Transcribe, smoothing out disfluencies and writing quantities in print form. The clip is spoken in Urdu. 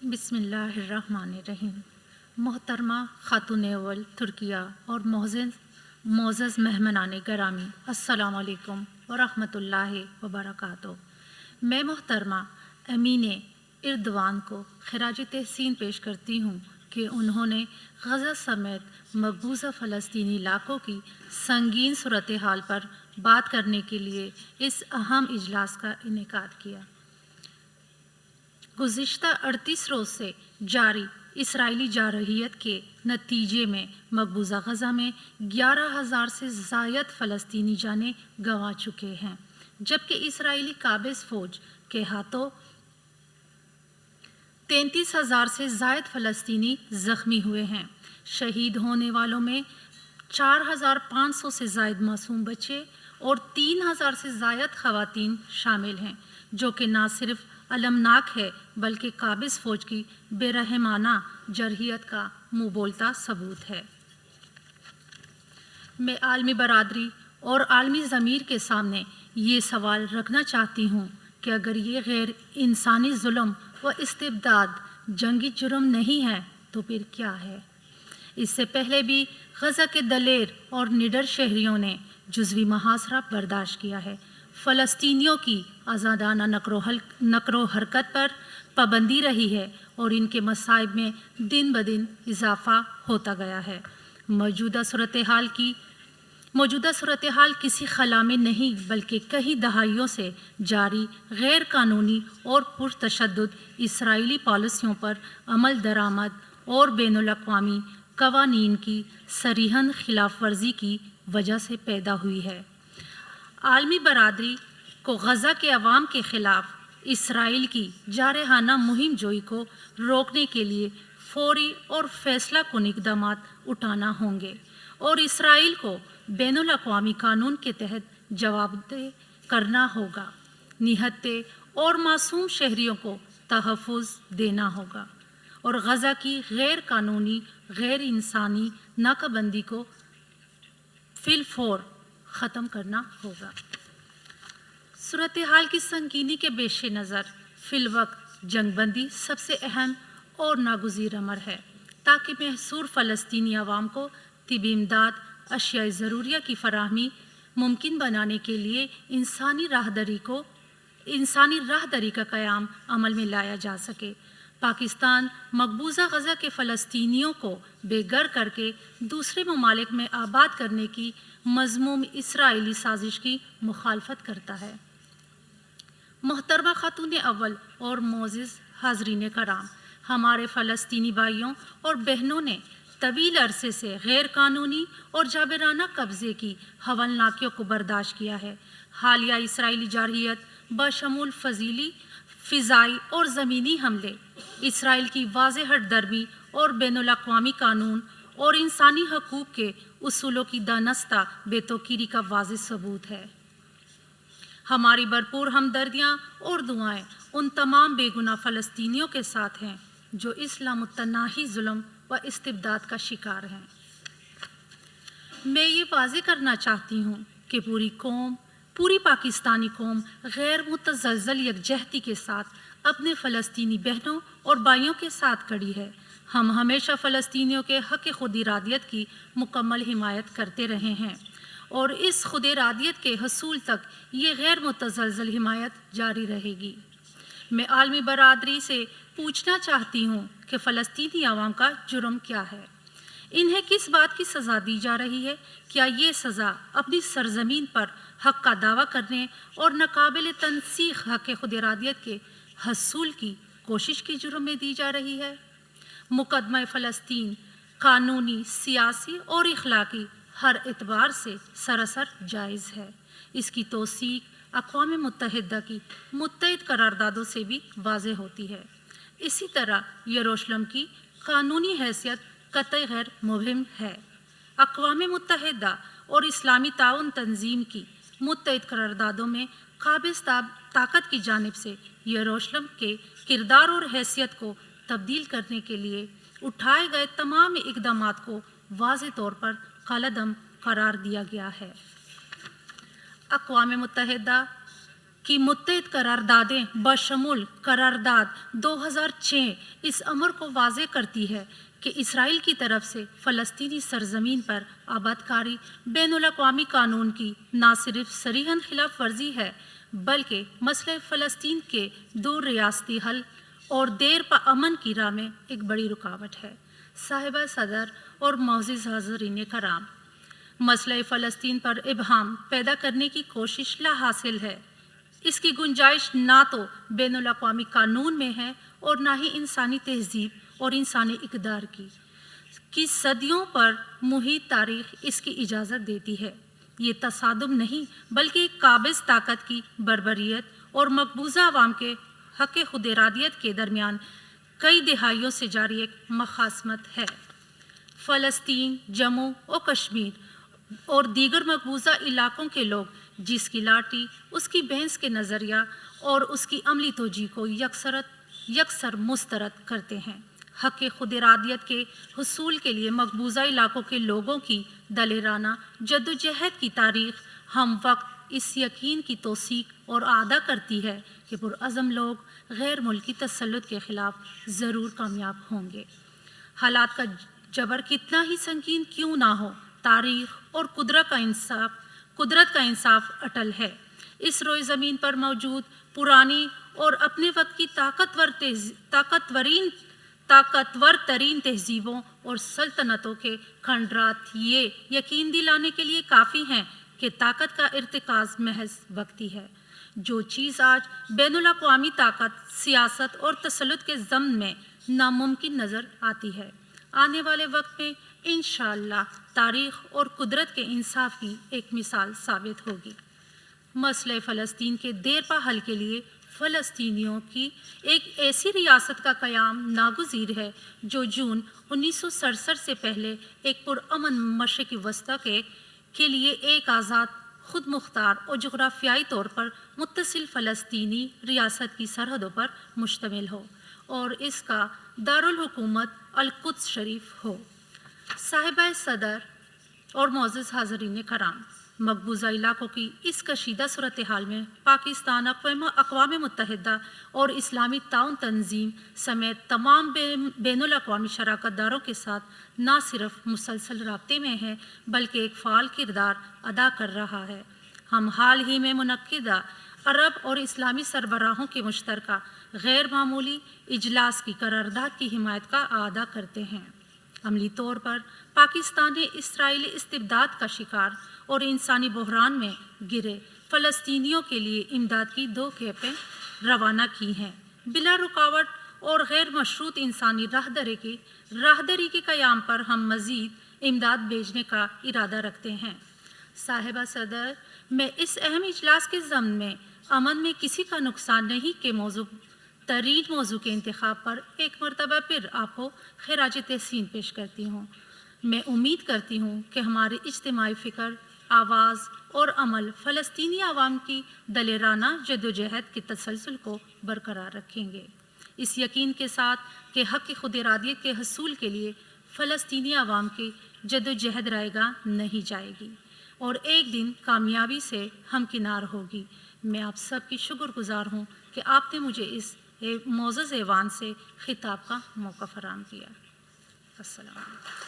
بسم اللہ الرحمن الرحیم۔ محترمہ خاتون اول ترکیہ اور معزز مہمانان گرامی، السلام علیکم ورحمۃ اللہ وبرکاتہ۔ میں محترمہ امین اردوان کو خراج تحسین پیش کرتی ہوں کہ انہوں نے غزہ سمیت مقبوضہ فلسطینی علاقوں کی سنگین صورتحال پر بات کرنے کے لیے اس اہم اجلاس کا انعقاد کیا۔ گزشتہ 38 روز سے جاری اسرائیلی جارحیت کے نتیجے میں مقبوضہ غزہ میں 11,000 سے زائد فلسطینی جانیں گنوا چکے ہیں، جبکہ اسرائیلی قابض فوج کے ہاتھوں 33,000 سے زائد فلسطینی زخمی ہوئے ہیں۔ شہید ہونے والوں میں 4,500 سے زائد معصوم بچے اور 3,000 سے زائد خواتین شامل ہیں، جو کہ نہ صرف المناک ہے بلکہ قابض فوج کی بے رحمانہ جارحیت کا منہ بولتا ثبوت ہے۔ میں عالمی برادری اور عالمی ضمیر کے سامنے یہ سوال رکھنا چاہتی ہوں کہ اگر یہ غیر انسانی ظلم و استبداد جنگی جرم نہیں ہے تو پھر کیا ہے؟ اس سے پہلے بھی غزہ کے دلیر اور نڈر شہریوں نے جزوی محاصرہ برداشت کیا ہے۔ فلسطینیوں کی آزادانہ نقل و حرکت پر پابندی رہی ہے اور ان کے مصائب میں دن بدن اضافہ ہوتا گیا ہے۔ موجودہ صورتحال کسی خلا میں نہیں بلکہ کئی دہائیوں سے جاری غیر قانونی اور پرتشدد اسرائیلی پالیسیوں پر عمل درآمد اور بین الاقوامی قوانین کی صریحاً خلاف ورزی کی وجہ سے پیدا ہوئی ہے۔ عالمی برادری کو غزہ کے عوام کے خلاف اسرائیل کی جارحانہ مہم جوئی کو روکنے کے لیے فوری اور فیصلہ کن اقدامات اٹھانا ہوں گے اور اسرائیل کو بین الاقوامی قانون کے تحت جواب دہ کرنا ہوگا۔ نہتے اور معصوم شہریوں کو تحفظ دینا ہوگا اور غزہ کی غیر قانونی غیر انسانی ناکہ بندی کو فی الفور ختم کرنا ہوگا۔ صورتحال کی سنگینی کے پیش نظر فی الوقت جنگ بندی سب سے اہم اور ناگزیر امر ہے تاکہ محصور فلسطینی عوام کو طبی امداد، اشیاء ضروریہ کی فراہمی ممکن بنانے کے لیے انسانی راہداری کا قیام عمل میں لایا جا سکے۔ پاکستان مقبوضہ غزہ کے فلسطینیوں کو بے گھر کر کے دوسرے ممالک میں آباد کرنے کی مذموم اسرائیلی سازش کی مخالفت کرتا ہے۔ محترمہ خاتون اول اور معزز حاضرین کرام، ہمارے فلسطینی بھائیوں اور بہنوں نے طویل عرصے سے غیر قانونی اور جابرانہ قبضے کی ہولناکیوں کو برداشت کیا ہے۔ حالیہ اسرائیلی جارحیت بشمول فضائی اور زمینی حملے اسرائیل کی واضح ہٹ درمی اور بین الاقوامی قانون اور انسانی حقوق کے اصولوں کی دانستہ بے توقیری کا واضح ثبوت ہے۔ ہماری بھرپور ہمدردیاں اور دعائیں ان تمام بے گناہ فلسطینیوں کے ساتھ ہیں جو اس لامتناہی ظلم و استبداد کا شکار ہیں۔ میں یہ واضح کرنا چاہتی ہوں کہ پوری پاکستانی قوم غیر متزلزل یکجہتی کے ساتھ اپنے فلسطینی بہنوں اور بھائیوں کے ساتھ کھڑی ہے۔ ہم ہمیشہ فلسطینیوں کے حق خود ارادیت کی مکمل حمایت کرتے رہے ہیں اور اس خود ارادیت کے حصول تک یہ غیر متزلزل حمایت جاری رہے گی۔ میں عالمی برادری سے پوچھنا چاہتی ہوں کہ فلسطینی عوام کا جرم کیا ہے؟ انہیں کس بات کی سزا دی جا رہی ہے؟ کیا یہ سزا اپنی سرزمین پر حق کا دعویٰ کرنے اور ناقابل تنسیخ حق خود ارادیت کے حصول کی کوشش کے جرم میں دی جا رہی ہے؟ مقدمہ فلسطین قانونی، سیاسی اور اخلاقی ہر اعتبار سے سراسر جائز ہے۔ اس کی توثیق اقوام متحدہ کی متعدد قراردادوں سے بھی واضح ہوتی ہے۔ اسی طرح یروشلم کی قانونی حیثیت قطعی غیر مبہم ہے۔ اقوام متحدہ اور اسلامی تعاون تنظیم کی متعدد قراردادوں میں قابض طاقت کی جانب سے یروشلم کے کردار اور حیثیت کو تبدیل کرنے کے لیے اٹھائے گئے تمام اقدامات کو واضح طور پر کالعدم قرار دیا گیا ہے۔ اقوام متحدہ کی متعدد قراردادیں بشمول قرارداد 2006 اس امر کو واضح کرتی ہے کہ اسرائیل کی طرف سے فلسطینی سرزمین پر آباد کاری بین الاقوامی قانون کی نہ صرف صریحاً خلاف ورزی ہے بلکہ مسئلہ فلسطین کے دو ریاستی حل اور دیر پا امن کی راہ میں ایک بڑی رکاوٹ ہے۔ صاحبہ صدر اور معزز حاضرین کرام، مسئلہ فلسطین پر ابہام پیدا کرنے کی کوشش لا حاصل ہے۔ اس کی گنجائش نہ تو بین الاقوامی قانون میں ہے اور نہ ہی انسانی تہذیب اور انسانی اقدار کی صدیوں پر محیط تاریخ اس کی اجازت دیتی ہے۔ یہ تصادم نہیں بلکہ ایک قابض طاقت کی بربریت اور مقبوضہ عوام کے حق خود ارادیت کے درمیان کئی دہائیوں سے جاری ایک مخاصمت ہے۔ فلسطین، جموں و کشمیر اور دیگر مقبوضہ علاقوں کے لوگ جس کی لاٹھی، اس کی بحث کے نظریہ اور اس کی عملی توجیہ کو یکسر مسترد کرتے ہیں۔ حق خود ارادیت کے حصول کے لیے مقبوضہ علاقوں کے لوگوں کی دلیرانہ جدوجہد کی تاریخ ہم وقت اس یقین کی توثیق اور اعادہ کرتی ہے کہ پرعزم لوگ غیر ملکی تسلط کے خلاف ضرور کامیاب ہوں گے۔ حالات کا جبر کتنا ہی سنگین کیوں نہ ہو، تاریخ اور قدرت کا انصاف اٹل ہے۔ اس روئے زمین پر موجود پرانی اور اپنے وقت کی طاقتور ترین تہذیبوں اور سلطنتوں کے کھنڈرات یہ یقین دلانے کے لیے کافی ہیں کہ طاقت کا ارتکاز محض وقتی ہے۔ جو چیز آج بین الاقوامی طاقت، سیاست اور تسلط کے ضمن میں ناممکن نظر آتی ہے، آنے والے وقت میں انشاءاللہ تاریخ اور قدرت کے انصاف کی ایک مثال ثابت ہوگی۔ مسئلہ فلسطین کے دیر پا حل کے لیے فلسطینیوں کی ایک ایسی ریاست کا قیام ناگزیر ہے جو جون 1967 سے پہلے ایک پرامن مشرق وسطی کے لیے ایک آزاد، خود مختار اور جغرافیائی طور پر متصل فلسطینی ریاست کی سرحدوں پر مشتمل ہو اور اس کا دارالحکومت القدس شریف ہو۔ صاحبہ صدر اور معزز حاضرین کرام، مقبوضہ علاقوں کی اس کشیدہ صورتحال میں پاکستان اقوام متحدہ اور اسلامی تعاون تنظیم سمیت تمام بین الاقوامی شراکت داروں کے ساتھ نہ صرف مسلسل رابطے میں ہے بلکہ ایک فعال کردار ادا کر رہا ہے۔ ہم حال ہی میں منعقدہ عرب اور اسلامی سربراہوں کے مشترکہ غیر معمولی اجلاس کی قرارداد کی حمایت کا اعادہ کرتے ہیں۔ عملی طور پر پاکستان نے اسرائیلی استبداد کا شکار اور انسانی بحران میں گرے فلسطینیوں کے لیے امداد کی 2 کیپیں روانہ کی ہیں۔ بلا رکاوٹ اور غیر مشروط انسانی راہداری کے قیام پر ہم مزید امداد بھیجنے کا ارادہ رکھتے ہیں۔ صاحبہ صدر، میں اس اہم اجلاس کے ضمن میں امن میں کسی کا نقصان نہیں کے ترین موضوع کے انتخاب پر ایک مرتبہ پھر آپ کو خراج تحسین پیش کرتی ہوں۔ میں امید کرتی ہوں کہ ہمارے اجتماعی فکر، آواز اور عمل فلسطینی عوام کی دلیرانہ جدوجہد کے تسلسل کو برقرار رکھیں گے، اس یقین کے ساتھ کہ حق خود ارادیت کے حصول کے لیے فلسطینی عوام کی جدوجہد رائے گاہ نہیں جائے گی اور ایک دن کامیابی سے ہمکنار ہوگی۔ میں آپ سب کی شکر گزار ہوں کہ آپ نے مجھے اس معزز ایوان سے خطاب کا موقع فراہم کیا۔ السلام علیکم۔